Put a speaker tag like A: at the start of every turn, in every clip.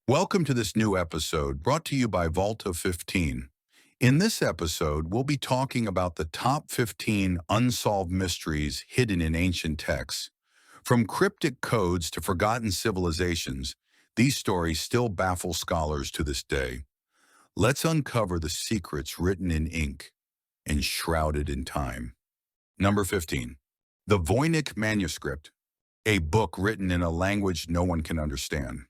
A: Welcome to this new episode brought to you by Vault of 15. In this episode, we'll be talking about the top 15 unsolved mysteries hidden in ancient texts. From cryptic codes to forgotten civilizations, these stories still baffle scholars to this day. Let's uncover the secrets written in ink and shrouded in time. Number 15. The Voynich Manuscript, a book written in a language no one can understand.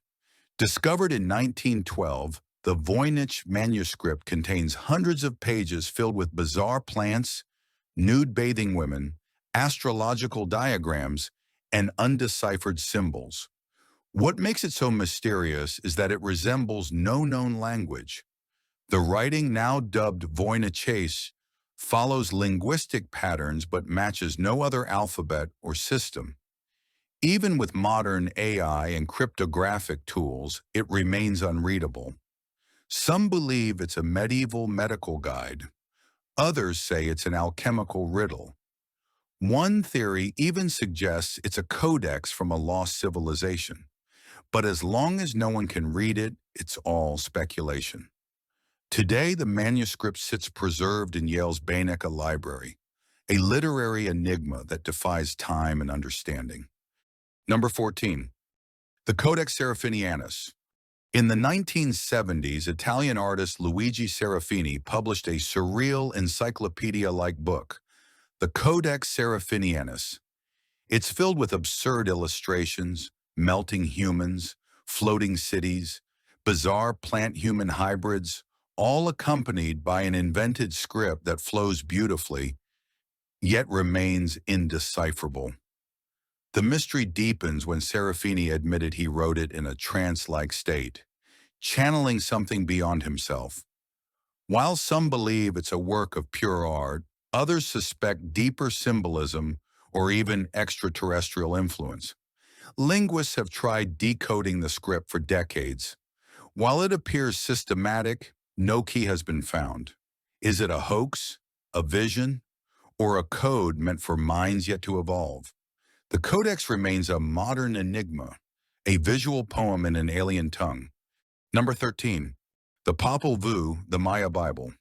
A: Discovered in 1912, the Voynich manuscript contains hundreds of pages filled with bizarre plants, nude bathing women, astrological diagrams, and undeciphered symbols. What makes it so mysterious is that it resembles no known language. The writing, now dubbed Voynichese, follows linguistic patterns but matches no other alphabet or system. Even with modern AI and cryptographic tools, it remains unreadable. Some believe it's a medieval medical guide. Others say it's an alchemical riddle. One theory even suggests it's a codex from a lost civilization. But as long as no one can read it, it's all speculation. Today, the manuscript sits preserved in Yale's Baenica Library, a literary enigma that defies time and understanding. Number 14. The Codex Serafinianus. In the 1970s, Italian artist Luigi Serafini published a surreal encyclopedia-like book, the Codex Serafinianus. It's filled with absurd illustrations, melting humans, floating cities, bizarre plant-human hybrids, all accompanied by an invented script that flows beautifully, yet remains indecipherable. The mystery deepens when Serafini admitted he wrote it in a trance-like state, channeling something beyond himself. While some believe it's a work of pure art, others suspect deeper symbolism or even extraterrestrial influence. Linguists have tried decoding the script for decades. While it appears systematic, no key has been found. Is it a hoax, a vision, or a code meant for minds yet to evolve? The Codex remains a modern enigma, a visual poem in an alien tongue. Number 13. The Popol Vuh, the Maya Bible.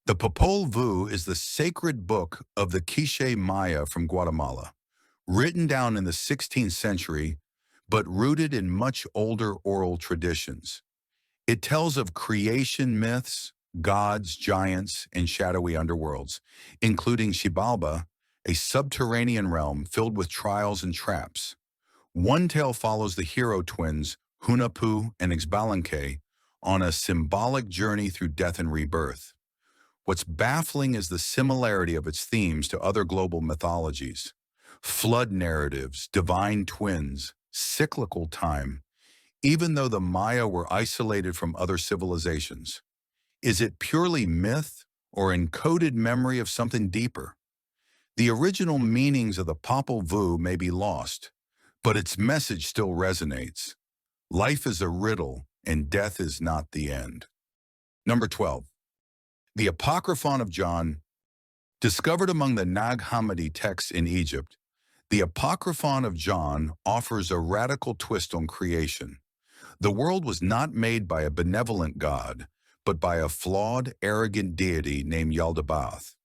A: The Popol Vuh is the sacred book of the Quiche Maya from Guatemala, written down in the 16th century, but rooted in much older oral traditions. It tells of creation myths, gods, giants, and shadowy underworlds, including Xibalba, a subterranean realm filled with trials and traps. One tale follows the hero twins, Hunahpu and Xbalanque, on a symbolic journey through death and rebirth. What's baffling is the similarity of its themes to other global mythologies. Flood narratives, divine twins, cyclical time, even though the Maya were isolated from other civilizations. Is it purely myth or encoded memory of something deeper? The original meanings of the Popol Vuh may be lost, but its message still resonates. Life is a riddle, and death is not the end. Number 12. The Apocryphon of John. Discovered among the Nag Hammadi texts in Egypt, the Apocryphon of John offers a radical twist on creation. The world was not made by a benevolent God, but by a flawed, arrogant deity named Yaldabaoth.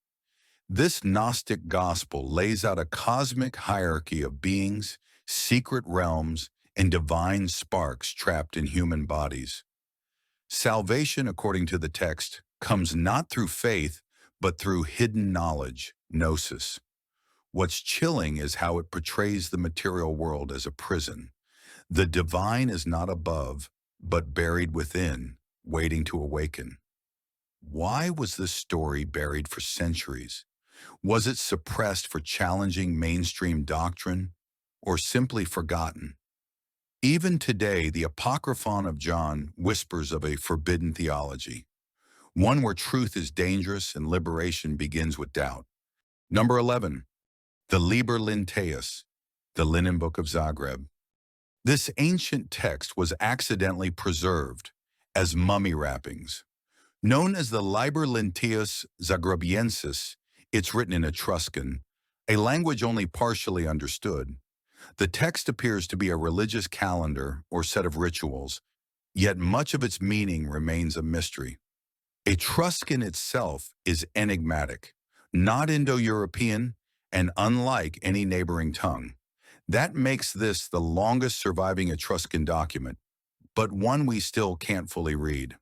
A: This Gnostic gospel lays out a cosmic hierarchy of beings, secret realms, and divine sparks trapped in human bodies. Salvation, according to the text, comes not through faith, but through hidden knowledge, gnosis. What's chilling is how it portrays the material world as a prison. The divine is not above, but buried within, waiting to awaken. Why was this story buried for centuries? Was it suppressed for challenging mainstream doctrine, or simply forgotten? Even today, the Apocryphon of John whispers of a forbidden theology, one where truth is dangerous and liberation begins with doubt. Number 11. The Liber Linteus, the Linen Book of Zagreb. This ancient text was accidentally preserved as mummy wrappings. Known as the Liber Linteus Zagrebiensis, it's written in Etruscan, a language only partially understood. The text appears to be a religious calendar or set of rituals, yet much of its meaning remains a mystery. Etruscan itself is enigmatic, not Indo-European, and unlike any neighboring tongue. That makes this the longest surviving Etruscan document, but one we still can't fully read.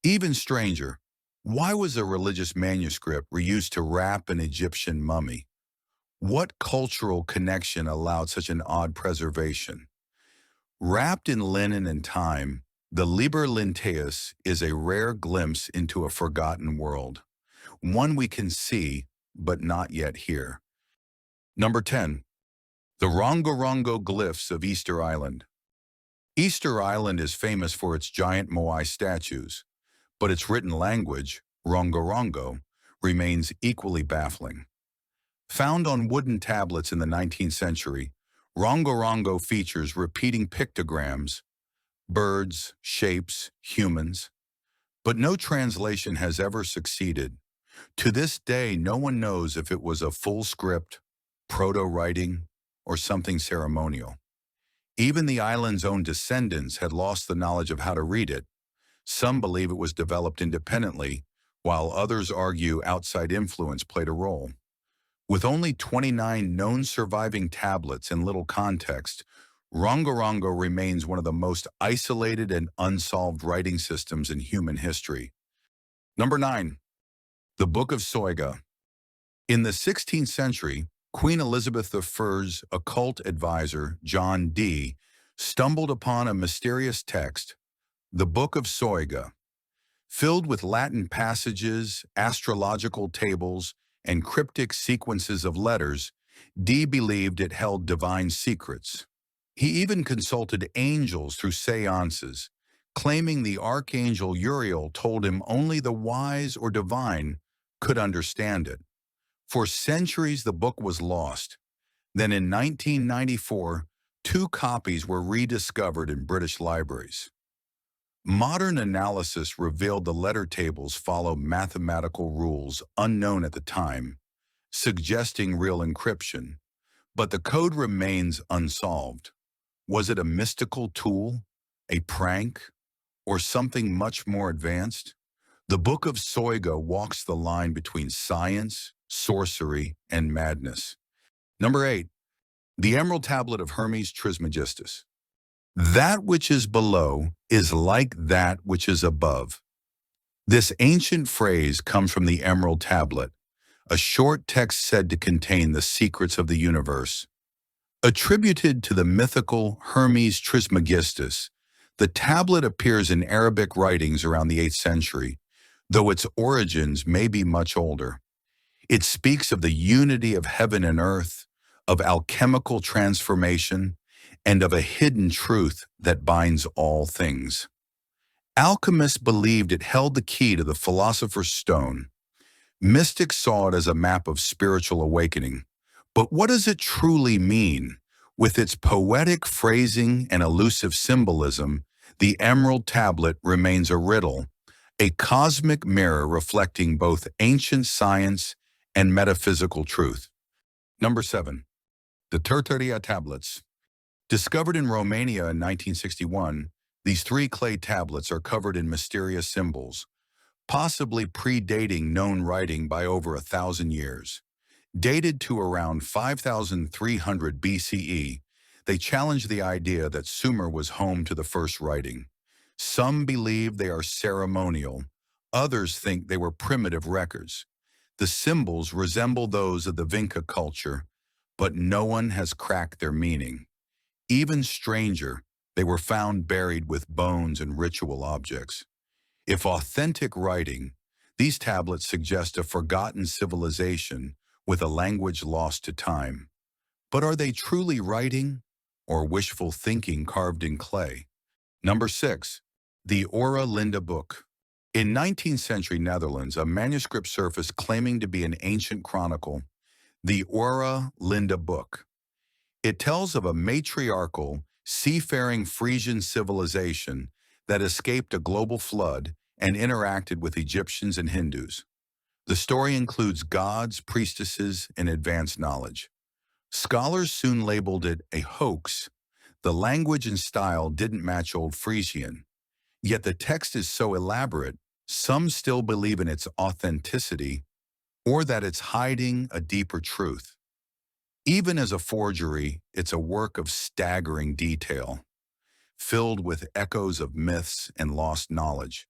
A: Even stranger, why was a religious manuscript reused to wrap an Egyptian mummy? What cultural connection allowed such an odd preservation? Wrapped in linen and time, the Liber Linteus is a rare glimpse into a forgotten world, one we can see but not yet hear. Number 10. The Rongorongo Glyphs of Easter Island. Easter Island is famous for its giant Moai statues, but its written language, Rongorongo, remains equally baffling. Found on wooden tablets in the 19th century, Rongorongo features repeating pictograms, birds, shapes, humans, but no translation has ever succeeded. To this day, no one knows if it was a full script, proto-writing, or something ceremonial. Even the island's own descendants had lost the knowledge of how to read it. Some believe it was developed independently, while others argue outside influence played a role. With only 29 known surviving tablets and little context, Rongorongo remains one of the most isolated and unsolved writing systems in human history. Number 9. The Book of Soiga. In the 16th century, Queen Elizabeth I's occult advisor, John Dee, stumbled upon a mysterious text, the Book of Soiga. Filled with Latin passages, astrological tables, and cryptic sequences of letters, Dee believed it held divine secrets. He even consulted angels through seances, claiming the archangel Uriel told him only the wise or divine could understand it. For centuries, the book was lost. Then in 1994, 2 copies were rediscovered in British libraries. Modern analysis revealed the letter tables follow mathematical rules unknown at the time, suggesting real encryption. But the code remains unsolved. Was it a mystical tool, a prank, or something much more advanced? The Book of Soiga walks the line between science, sorcery, and madness. Number 8. The Emerald Tablet of Hermes Trismegistus. That which is below is like that which is above. This ancient phrase comes from the Emerald Tablet, a short text said to contain the secrets of the universe. Attributed to the mythical Hermes Trismegistus, the tablet appears in Arabic writings around the 8th century, though its origins may be much older. It speaks of the unity of heaven and earth, of alchemical transformation, and of a hidden truth that binds all things. Alchemists believed it held the key to the philosopher's stone. Mystics saw it as a map of spiritual awakening. But what does it truly mean? With its poetic phrasing and elusive symbolism, the Emerald Tablet remains a riddle, a cosmic mirror reflecting both ancient science and metaphysical truth. Number 7. The Tertaria Tablets. Discovered in Romania in 1961, these 3 clay tablets are covered in mysterious symbols, possibly predating known writing by over 1,000 years. Dated to around 5,300 BCE, they challenge the idea that Sumer was home to the first writing. Some believe they are ceremonial, others think they were primitive records. The symbols resemble those of the Vinca culture, but no one has cracked their meaning. Even stranger, they were found buried with bones and ritual objects. If authentic writing, these tablets suggest a forgotten civilization with a language lost to time. But are they truly writing or wishful thinking carved in clay? Number 6. The Ora Linda Book. In 19th century Netherlands, a manuscript surfaced claiming to be an ancient chronicle, the Ora Linda Book. It tells of a matriarchal, seafaring Frisian civilization that escaped a global flood and interacted with Egyptians and Hindus. The story includes gods, priestesses, and advanced knowledge. Scholars soon labeled it a hoax. The language and style didn't match Old Frisian, Yet the text is so elaborate, some still believe in its authenticity or that it's hiding a deeper truth. Even as a forgery, it's a work of staggering detail, filled with echoes of myths and lost knowledge.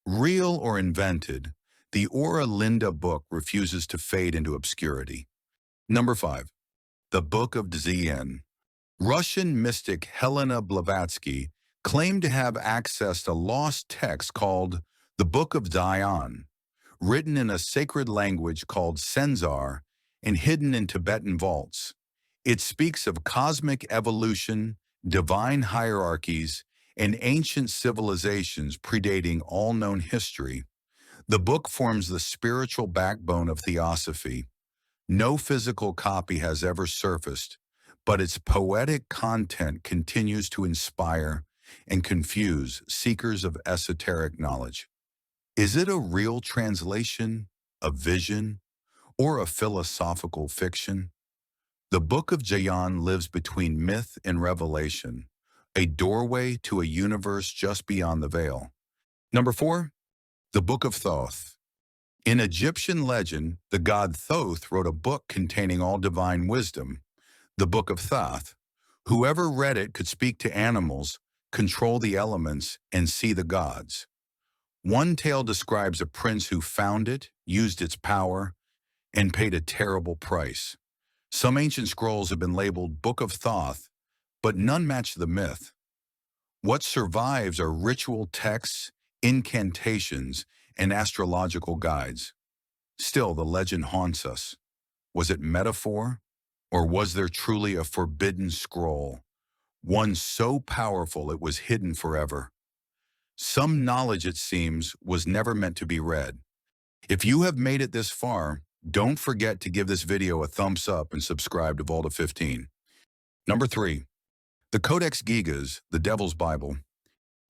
A: Real or invented, the Ora Linda book refuses to fade into obscurity. Number 5. The Book of Dzyan. Russian mystic Helena Blavatsky claimed to have accessed a lost text called the Book of Dzyan, written in a sacred language called Senzar and hidden in Tibetan vaults. It speaks of cosmic evolution, divine hierarchies, and ancient civilizations predating all known history. The book forms the spiritual backbone of theosophy. No physical copy has ever surfaced, but its poetic content continues to inspire and confuse seekers of esoteric knowledge. Is it a real translation, a vision, or a philosophical fiction? The Book of Jayan lives between myth and revelation, a doorway to a universe just beyond the veil. Number 4, the Book of Thoth. In Egyptian legend, the god Thoth wrote a book containing all divine wisdom, the Book of Thoth. Whoever read it could speak to animals, control the elements, and see the gods. One tale describes a prince who found it, used its power, and paid a terrible price. Some ancient scrolls have been labeled Book of Thoth, but none match the myth. What survives are ritual texts, incantations, and astrological guides. Still, the legend haunts us. Was it metaphor, or was there truly a forbidden scroll, one so powerful it was hidden forever? Some knowledge, it seems, was never meant to be read. If you have made it this far, don't forget to give this video a thumbs up and subscribe to Vault of 15. Number 3. The Codex Gigas, the Devil's Bible.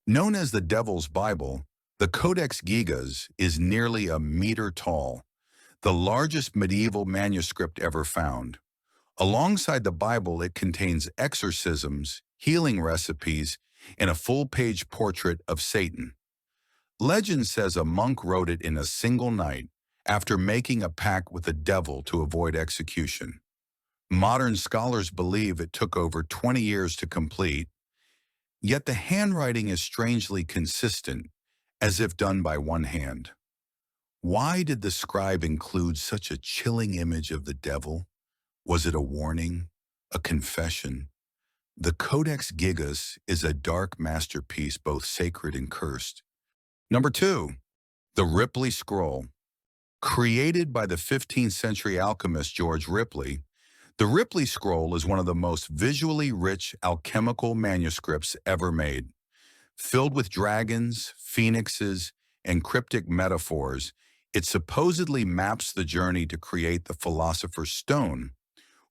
A: Known as the Devil's Bible, the Codex Gigas is nearly a meter tall, the largest medieval manuscript ever found. Alongside the Bible, it contains exorcisms, healing recipes, and a full-page portrait of Satan. Legend says a monk wrote it in a single night after making a pact with the devil to avoid execution. Modern scholars believe it took over 20 years to complete, yet the handwriting is strangely consistent, as if done by one hand. Why did the scribe include such a chilling image of the devil? Was it a warning, a confession? The Codex Gigas is a dark masterpiece, both sacred and cursed. Number 2, the Ripley Scroll. Created by the 15th century alchemist George Ripley, the Ripley Scroll is one of the most visually rich alchemical manuscripts ever made. Filled with dragons, phoenixes, and cryptic metaphors, it supposedly maps the journey to create the Philosopher's Stone,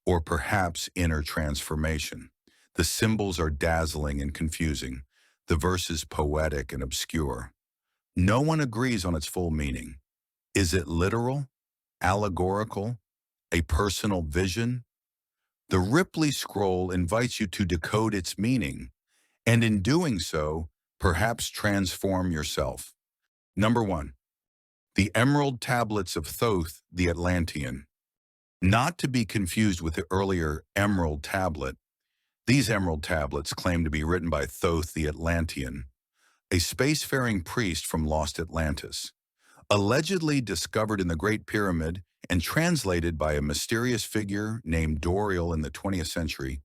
A: or perhaps inner transformation. The symbols are dazzling and confusing, the verses poetic and obscure. No one agrees on its full meaning. Is it literal, allegorical, a personal vision? The Ripley Scroll invites you to decode its meaning, and in doing so, perhaps transform yourself. Number 1, the Emerald Tablets of Thoth the Atlantean. Not to be confused with the earlier Emerald Tablet, these Emerald Tablets claim to be written by Thoth the Atlantean, a spacefaring priest from lost Atlantis. Allegedly discovered in the Great Pyramid and translated by a mysterious figure named Doriel in the 20th century,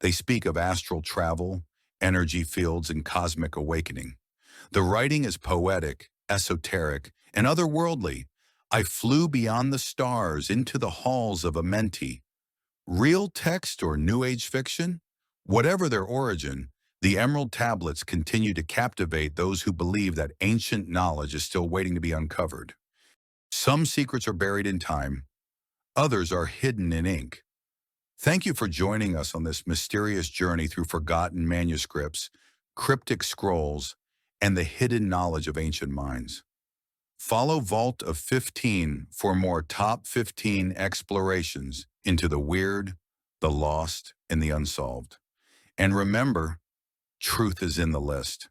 A: they speak of astral travel, energy fields, and cosmic awakening. The writing is poetic, esoteric, and otherworldly. I flew beyond the stars into the halls of Amenti. Real text or New Age fiction? Whatever their origin, the Emerald Tablets continue to captivate those who believe that ancient knowledge is still waiting to be uncovered. Some secrets are buried in time, others are hidden in ink. Thank you for joining us on this mysterious journey through forgotten manuscripts, cryptic scrolls, and the hidden knowledge of ancient minds. Follow Vault of 15 for more top 15 explorations into the weird, the lost, and the unsolved. And remember, truth is in the list.